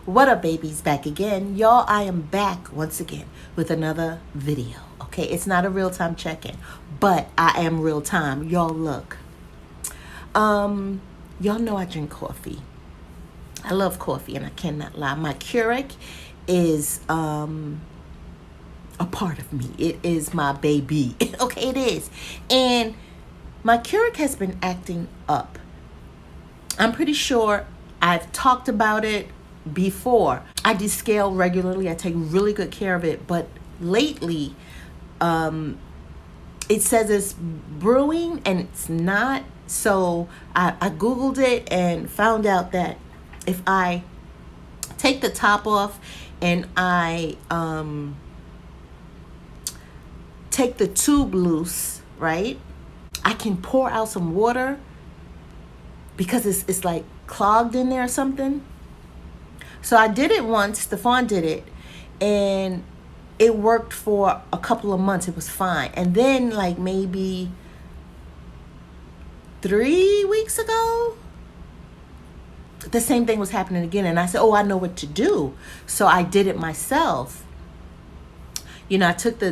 What up, babies? Back again. Y'all, I am back once again with another video. Okay, it's not a real-time check-in, but I am real-time. Y'all, look. Y'all know I drink coffee. I love coffee, and I cannot lie. My Keurig is a part of me. It is my baby. Okay, it is. And my Keurig has been acting up. I'm pretty sure I've talked about it before. I descale regularly. I take really good care of it. But lately, it says it's brewing and it's not. So I Googled it and found out that if I take the top off and I take the tube loose, right? I can pour out some water because it's like clogged in there or something. So I did it once, Stefan did it, and it worked for a couple of months. It was fine. And then like maybe 3 weeks ago, the same thing was happening again. And I said, oh, I know what to do. So I did it myself. You know, I took the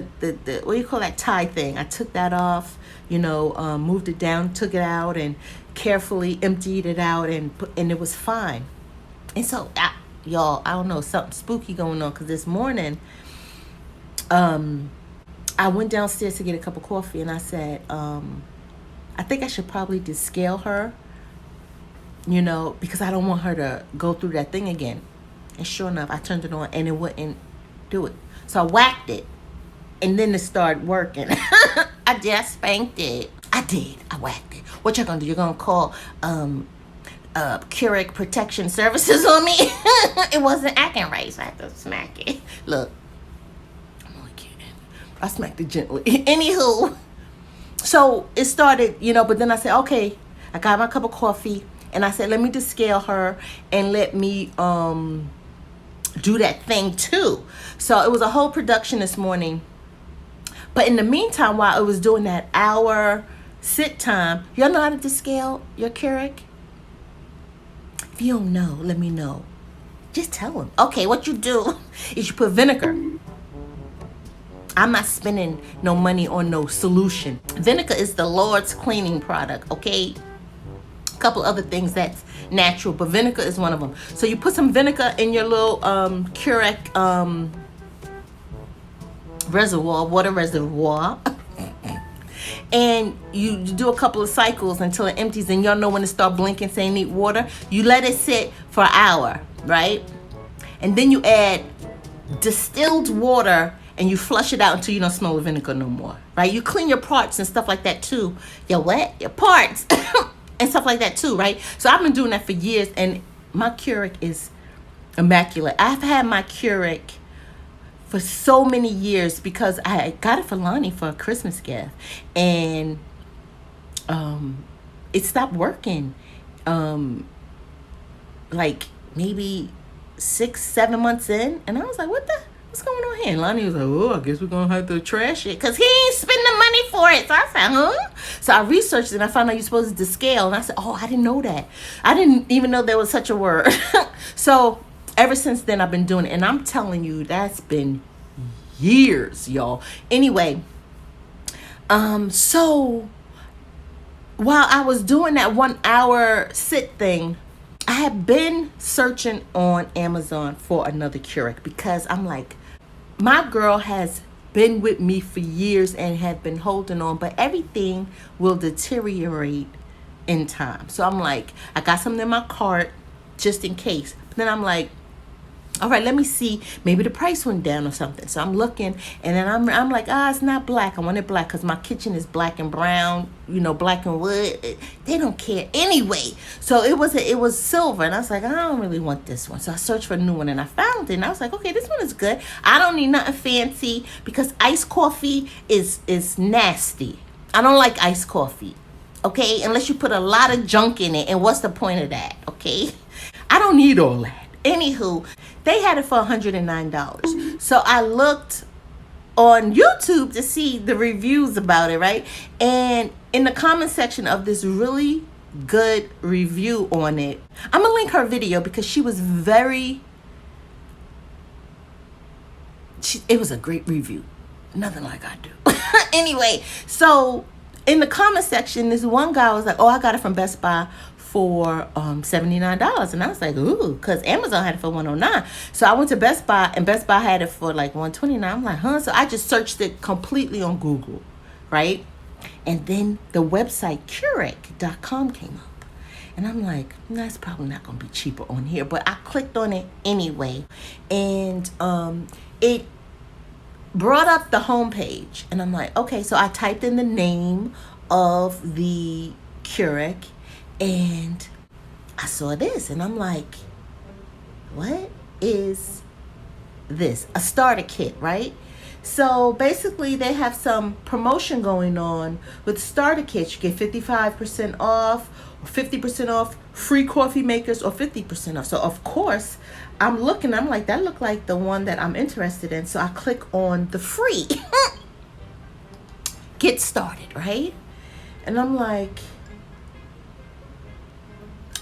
what do you call that tie thing? I took that off, you know, moved it down, took it out, and carefully emptied it out, and it was fine. And so, y'all, I don't know, something spooky going on, because this morning, I went downstairs to get a cup of coffee, and I said, I think I should probably descale her, you know, because I don't want her to go through that thing again. And sure enough, I turned it on, and it wouldn't do it. So I whacked it, and then it started working. I just spanked it. I did. I whacked it. What you're gonna do? You're gonna call Keurig Protection Services on me? It wasn't acting right, so I had to smack it. Look, I'm only kidding. I smacked it gently. Anywho, so it started, you know, but then I said, okay, I got my cup of coffee, and I said, let me descale her, and let me do that thing too. So it was a whole production this morning. But in the meantime, while I was doing that hour sit time, y'all know how to descale your Keurig? If you don't know, let me know. Just tell them. Okay, what you do is you put vinegar. I'm not spending no money on no solution. Vinegar is the Lord's cleaning product, okay? A couple other things that's natural, but vinegar is one of them. So you put some vinegar in your little Keurig reservoir, water reservoir. And you do a couple of cycles until it empties, and y'all know when it start blinking saying need water. You let it sit for an hour, right? And then you add distilled water and you flush it out until you don't smell the vinegar no more, right? You clean your parts and stuff like that too. Your what? Your parts and stuff like that too, right? So I've been doing that for years, and my Keurig is immaculate. I've had my Keurig for so many years because I got it for Lonnie for a Christmas gift, and it stopped working like maybe 6-7 months in, and I was like, what's going on here? And Lonnie was like, oh, I guess we're gonna have to trash it because he ain't spending the money for it. So I said, huh? So I researched it, and I found out you're supposed to descale, and I said, oh, I didn't know that. I didn't even know there was such a word. So ever since then, I've been doing it, and I'm telling you, that's been years, y'all. Anyway, so while I was doing that 1 hour sit thing, I had been searching on Amazon for another Keurig because I'm like, my girl has been with me for years and have been holding on, but everything will deteriorate in time. So I'm like, I got something in my cart just in case. But then I'm like, all right, let me see. Maybe the price went down or something. So I'm looking, and then I'm like, it's not black. I want it black because my kitchen is black and brown, you know, black and wood. They don't care anyway. So it was silver, and I was like, I don't really want this one. So I searched for a new one, and I found it, and I was like, okay, this one is good. I don't need nothing fancy because iced coffee is nasty. I don't like iced coffee, okay, unless you put a lot of junk in it, and what's the point of that, okay? I don't need all that. Anywho, they had it for $109. So I looked on YouTube to see the reviews about it, right? And in the comment section of this really good review on it, I'm gonna link her video because she was very it was a great review. Nothing like I do. Anyway, so in the comment section, this one guy was like, oh, I got it from Best Buy for $79. And I was like, ooh, because Amazon had it for $109. So I went to Best Buy, and Best Buy had it for like $129. I'm like, huh? So I just searched it completely on Google, right? And then the website Keurig.com came up. And I'm like, that's probably not going to be cheaper on here. But I clicked on it anyway. And it brought up the homepage. And I'm like, okay. So I typed in the name of the Keurig. And I saw this. And I'm like, what is this? A starter kit, right? So basically they have some promotion going on with starter kits. You get 55% off, or 50% off, free coffee makers, or 50% off. So of course I'm looking, I'm like, that looked like the one that I'm interested in. So I click on the free get started, right? And I'm like,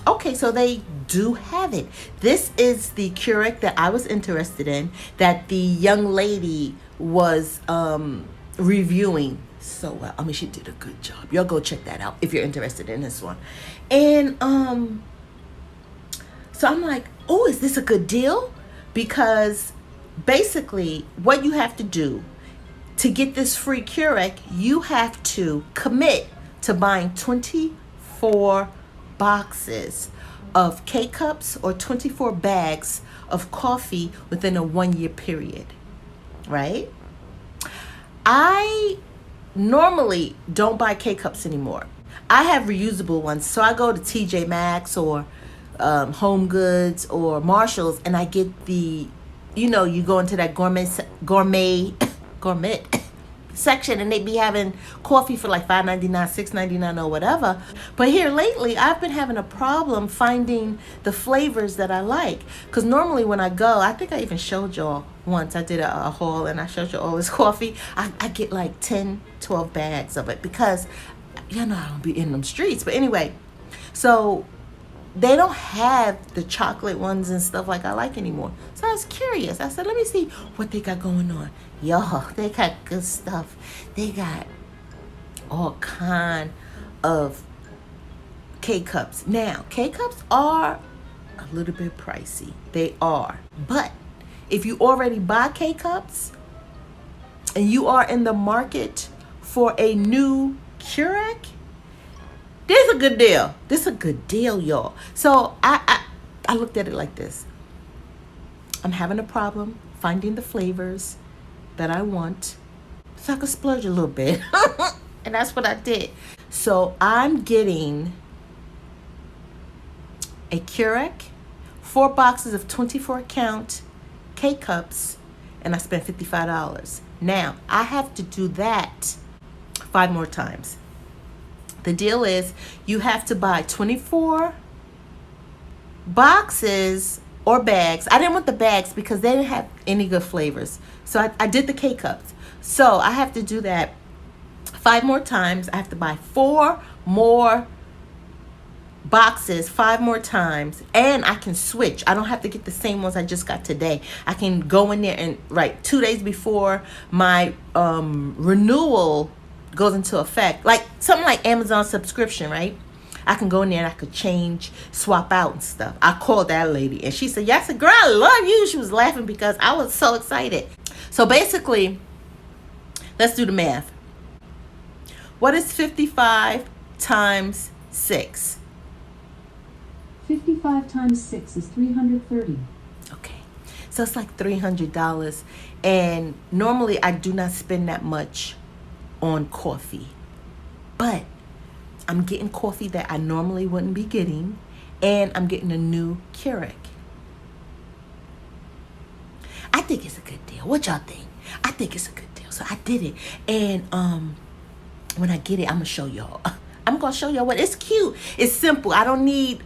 okay, so they do have it. This is the Keurig that I was interested in, that the young lady was reviewing so well. I mean, she did a good job. Y'all go check that out if you're interested in this one. And so I'm like, oh, is this a good deal? Because basically what you have to do to get this free Keurig, you have to commit to buying 24 boxes of K-Cups or 24 bags of coffee within a 1-year period, right? I normally don't buy K-Cups anymore. I have reusable ones, so I go to TJ Maxx or Home Goods or Marshalls, and I get the, you know, you go into that gourmet section, and they be having coffee for like $5.99, $6.99 or whatever. But here lately, I've been having a problem finding the flavors that I like. Because normally when I go, I think I even showed y'all once. I did a haul and I showed you all this coffee. I get like 10, 12 bags of it because, you know, I don't be in them streets. But anyway, so they don't have the chocolate ones and stuff like I like anymore. So I was curious. I said, let me see what they got going on. Yo, they got good stuff. They got all kind of K-Cups. Now, K-Cups are a little bit pricey. They are. But if you already buy K-Cups and you are in the market for a new Keurig, this is a good deal. This is a good deal, y'all. So I looked at it like this. I'm having a problem finding the flavors that I want, so I could splurge a little bit. And that's what I did. So I'm getting a Keurig, 4 boxes of 24 count K-Cups, and I spent $55. Now, I have to do that 5 more times. The deal is you have to buy 24 boxes or bags. I didn't want the bags because they didn't have any good flavors. So I did the K-Cups. So I have to do that 5 more times. I have to buy 4 more boxes 5 more times, and I can switch. I don't have to get the same ones I just got today. I can go in there and 2 days before my renewal goes into effect, like something like Amazon subscription, right? I can go in there and I could change, swap out and stuff. I called that lady and she said, yes, girl, I love you. She was laughing because I was so excited. So basically, let's do the math. What is 55 times 6? 55 times 6 is 330. Okay, so it's like $300, and normally I do not spend that much on coffee, but I'm getting coffee that I normally wouldn't be getting, and I'm getting a new Keurig. I think it's a good deal. What y'all think? I think it's a good deal. So I did it, and when I get it, I'm gonna show y'all. I'm gonna show y'all what it's cute. It's simple. I don't need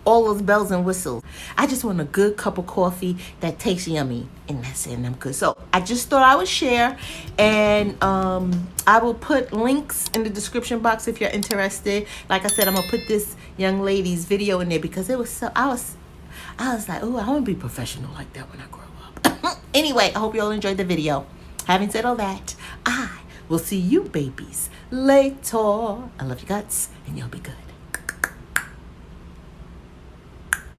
all those bells and whistles. I just want a good cup of coffee that tastes yummy, and that's it, and I'm good. So I just thought I would share, and I will put links in the description box if you're interested. Like I said, I'm gonna put this young lady's video in there because it was so I was like, oh, I want to be professional like that when I grow up. Anyway, I hope you all enjoyed the video. Having said all that, I will see you babies later. I love you guts, and you'll be good.